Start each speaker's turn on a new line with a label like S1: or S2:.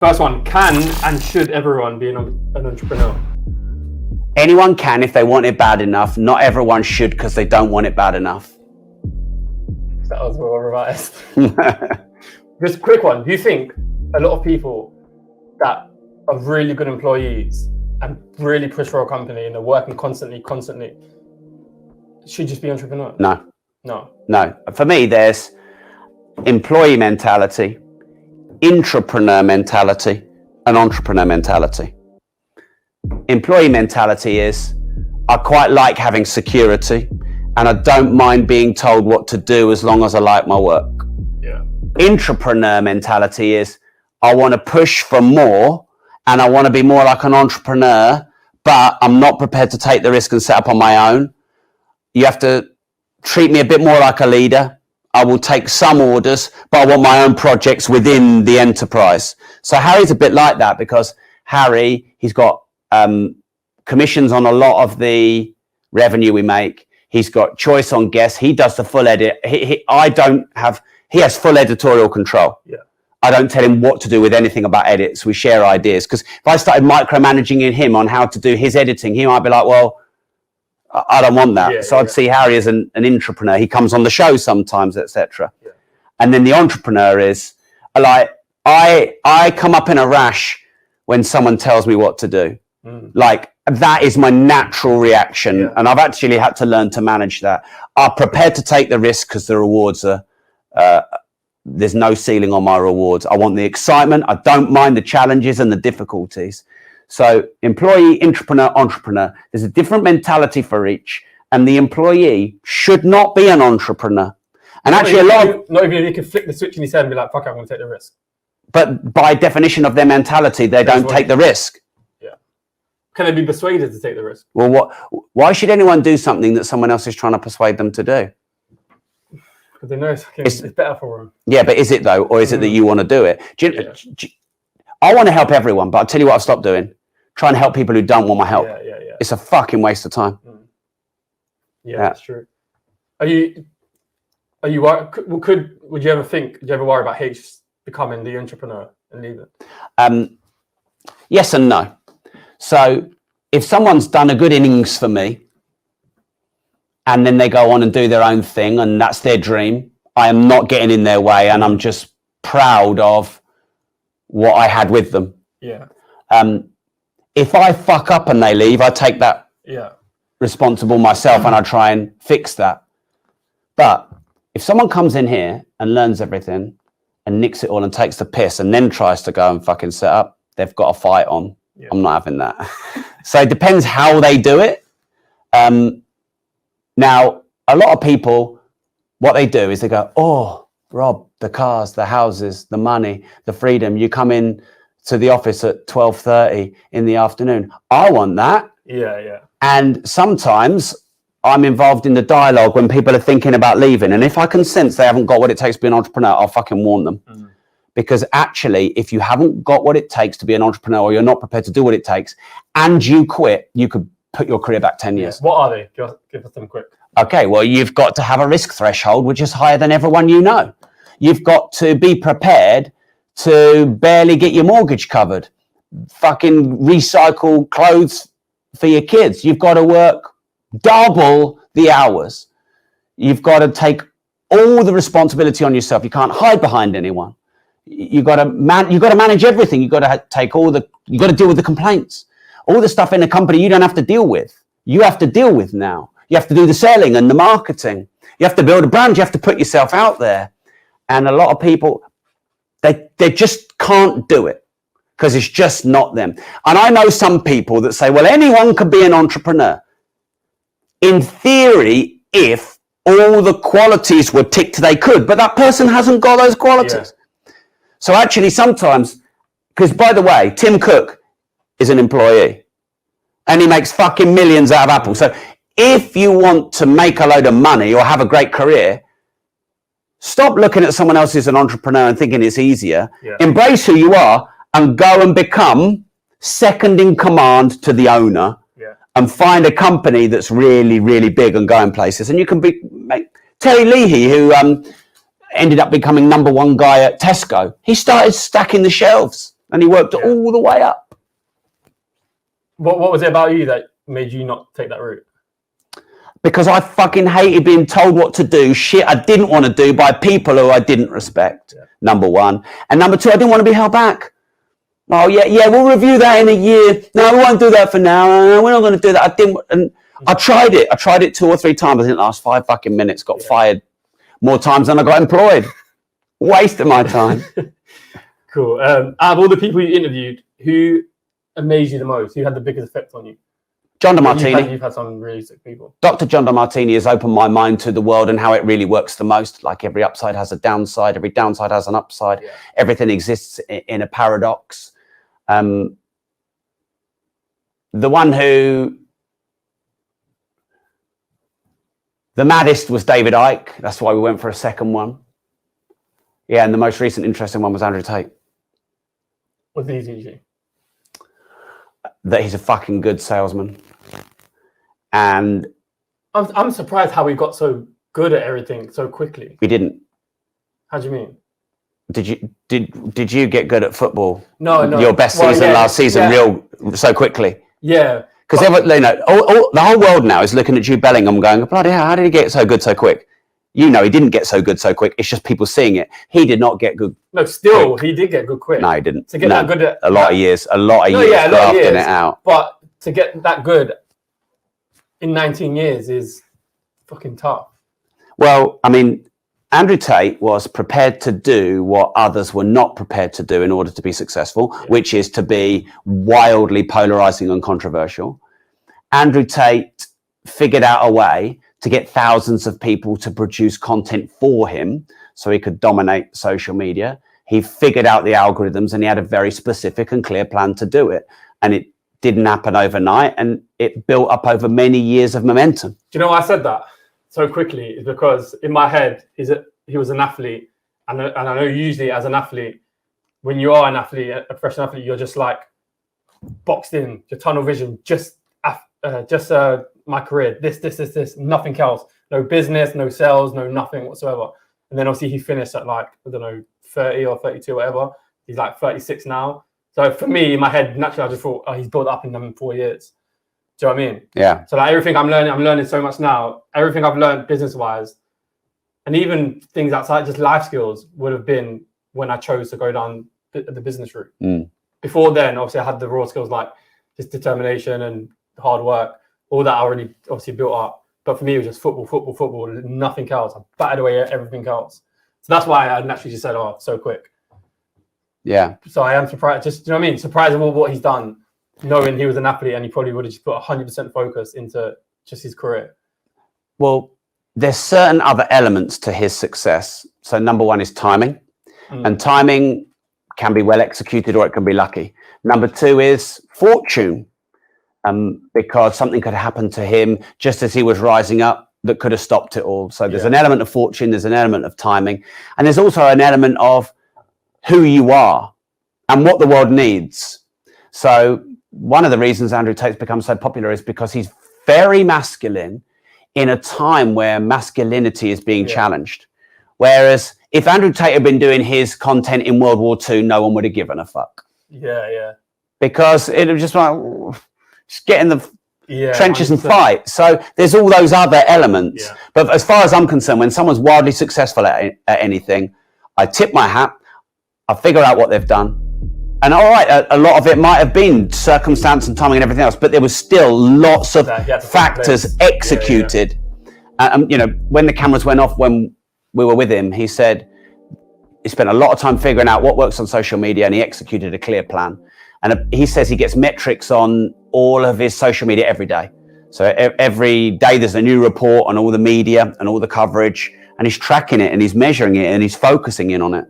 S1: First one, can and should everyone be an entrepreneur?
S2: Anyone can if they want it bad enough. Not everyone should because they don't want it bad enough.
S1: That was well revised. Just a quick one. Do you think a lot of people that are really good employees and really push for a company and they're working constantly, should just be entrepreneurs?
S2: No. For me, there's employee mentality, intrapreneur mentality, and entrepreneur mentality. Employee mentality is, I quite like having security and I don't mind being told what to do as long as I like my work.
S1: Yeah.
S2: Intrapreneur mentality is, I want to push for more and I want to be more like an entrepreneur, but I'm not prepared to take the risk and set up on my own. You have to treat me a bit more like a leader. I will take some orders, but I want my own projects within the enterprise. So Harry's a bit like that because Harry, he's got commissions on a lot of the revenue we make. He's got choice on guests. He does the full edit. He has full editorial control.
S1: Yeah.
S2: I don't tell him what to do with anything about edits. We share ideas. Because if I started micromanaging him on how to do his editing, he might be like, well, I don't want that. So I'd see Harry as an intrapreneur. He comes on the show sometimes, etc.
S1: Yeah.
S2: And then the entrepreneur is like, I come up in a rash when someone tells me what to do. Like that is my natural reaction. And I've actually had to learn to manage that. I'm prepared to take the risk because the rewards are, there's no ceiling on my rewards. I want the excitement. I don't mind the challenges and the difficulties. So employee, intrapreneur, entrepreneur, there's a different mentality for each. And the employee should not be an entrepreneur. And
S1: not even if you can flick the switch in his head and be like, fuck, I'm going to take the risk.
S2: But by definition of their mentality, they don't take the risk.
S1: Yeah. Can they be persuaded to take the risk?
S2: Well, why should anyone do something that someone else is trying to persuade them to do?
S1: Because they know it's better for them.
S2: Yeah, but is it though? Or is it that you want to do it? I want to help everyone, but I'll tell you what I've stopped doing. Trying to help people who don't want my help.
S1: Yeah.
S2: It's a fucking waste of time.
S1: Yeah, that's true. Would you ever worry about H becoming the entrepreneur and leaving?
S2: Yes and no. So if someone's done a good innings for me and then they go on and do their own thing and that's their dream, I am not getting in their way and I'm just proud of what I had with them.
S1: Yeah.
S2: If I fuck up and they leave, I take that responsible myself and I try and fix that. But if someone comes in here and learns everything and nicks it all and takes the piss and then tries to go and fucking set up, they've got a fight on. Yeah. I'm not having that. So it depends how they do it. Now, a lot of people, what they do is they go, oh, Rob, the cars, the houses, the money, the freedom. You come in to the office at 12:30 in the afternoon. I want that.
S1: Yeah.
S2: And sometimes I'm involved in the dialogue when people are thinking about leaving. And if I can sense they haven't got what it takes to be an entrepreneur, I'll fucking warn them. Because actually, if you haven't got what it takes to be an entrepreneur or you're not prepared to do what it takes and you quit, you could put your career back 10 years.
S1: What are they? Give us them quick.
S2: Okay, well, you've got to have a risk threshold, which is higher than everyone you know. You've got to be prepared to barely get your mortgage covered, fucking recycle clothes for your kids. You've got to work double the hours. You've got to take all the responsibility on yourself. You can't hide behind anyone. You've got to manage everything. You've got to you've got to deal with the complaints, all the stuff in a company you don't have to deal with. You have to deal with now. You have to do the selling and the marketing. You have to build a brand. You have to put yourself out there. And a lot of people, they just can't do it because it's just not them. And I know some people that say, well, anyone could be an entrepreneur. In theory, if all the qualities were ticked, they could, but that person hasn't got those qualities. Yeah. So actually sometimes, because by the way, Tim Cook is an employee and he makes fucking millions out of Apple. So if you want to make a load of money or have a great career, stop looking at someone else as an entrepreneur and thinking it's easier. Yeah. Embrace who you are and go and become second in command to the owner. Yeah. And find a company that's really, really big and going places. And you can be Terry Leahy, who ended up becoming #1 guy at Tesco. He started stacking the shelves and he worked it all the way up.
S1: What was it about you that made you not take that route?
S2: Because I fucking hated being told what to do, shit I didn't want to do by people who I didn't respect, number one. And number two, I didn't want to be held back. Oh, yeah, we'll review that in a year. No, we won't do that for now. No, we're not going to do that. I didn't, and I tried it. I tried it 2 or 3 times. I didn't last 5 fucking minutes. Got fired more times than I got employed. Wasted my time.
S1: Cool. Out of all the people you interviewed, who amazed you the most? Who had the biggest effect on you?
S2: John DeMartini.
S1: You've had some really sick people.
S2: Dr. John DeMartini has opened my mind to the world and how it really works the most. Like every upside has a downside. Every downside has an upside. Yeah. Everything exists in a paradox. The one who... The maddest was David Icke. That's why we went for a second one. Yeah, and the most recent interesting one was Andrew Tate.
S1: What's the easy?
S2: That he's a fucking good salesman. And
S1: I'm surprised how we got so good at everything so quickly.
S2: We didn't.
S1: How do you mean?
S2: Did you get good at football?
S1: No.
S2: Your best season last season, real so quickly.
S1: Yeah.
S2: Because the whole world now is looking at Jude Bellingham going, bloody hell, how did he get so good so quick? He didn't get so good so quick. It's just people seeing it. He did not get good.
S1: No, still, he did get good quick.
S2: No, he didn't.
S1: To get that good at
S2: a lot of years grafting it out.
S1: But to get that good in 19 years is fucking tough.
S2: Well, I mean, Andrew Tate was prepared to do what others were not prepared to do in order to be successful, which is to be wildly polarizing and controversial. Andrew Tate figured out a way to get thousands of people to produce content for him so he could dominate social media. He figured out the algorithms and he had a very specific and clear plan to do it. And it didn't happen overnight, and it built up over many years of momentum.
S1: Do you know why I said that so quickly? Is because in my head, he was an athlete. And I know usually as an athlete, when you are an athlete, a professional athlete, you're just like boxed in, your tunnel vision, just my career, this, nothing else. No business, no sales, no nothing whatsoever. And then obviously he finished at 30 or 32 or whatever. He's 36 now. So for me, in my head, naturally, I just thought, he's built up in them 4 years. Do you know what I mean?
S2: Yeah.
S1: So everything I'm learning so much now. Everything I've learned business-wise, and even things outside, just life skills, would have been when I chose to go down the business route. Before then, obviously, I had the raw skills like just determination and hard work. All that I already obviously built up. But for me, it was just football, nothing else. I battered away everything else. So that's why I naturally just said, so quick.
S2: Yeah.
S1: So I am surprised. Just, you know what I mean? Surprised of all what he's done, knowing he was an athlete and he probably would have just put 100% focus into just his career.
S2: Well, there's certain other elements to his success. So number one is timing. And timing can be well executed or it can be lucky. Number two is fortune. Because something could happen to him just as he was rising up that could have stopped it all. So there's an element of fortune, there's an element of timing, and there's also an element of who you are and what the world needs. So one of the reasons Andrew Tate's become so popular is because he's very masculine in a time where masculinity is being challenged. Whereas if Andrew Tate had been doing his content in World War II, no one would have given a fuck.
S1: Yeah.
S2: Because it was just like... just get in the trenches 100%. And fight. So there's all those other elements. Yeah. But as far as I'm concerned, when someone's wildly successful at anything, I tip my hat, I figure out what they've done. And all right, a lot of it might have been circumstance and timing and everything else, but there was still lots of factors executed. Yeah. When the cameras went off, when we were with him, he said he spent a lot of time figuring out what works on social media and he executed a clear plan. And he says he gets metrics on all of his social media every day. So every day there's a new report on all the media and all the coverage, and he's tracking it and he's measuring it and he's focusing in on it.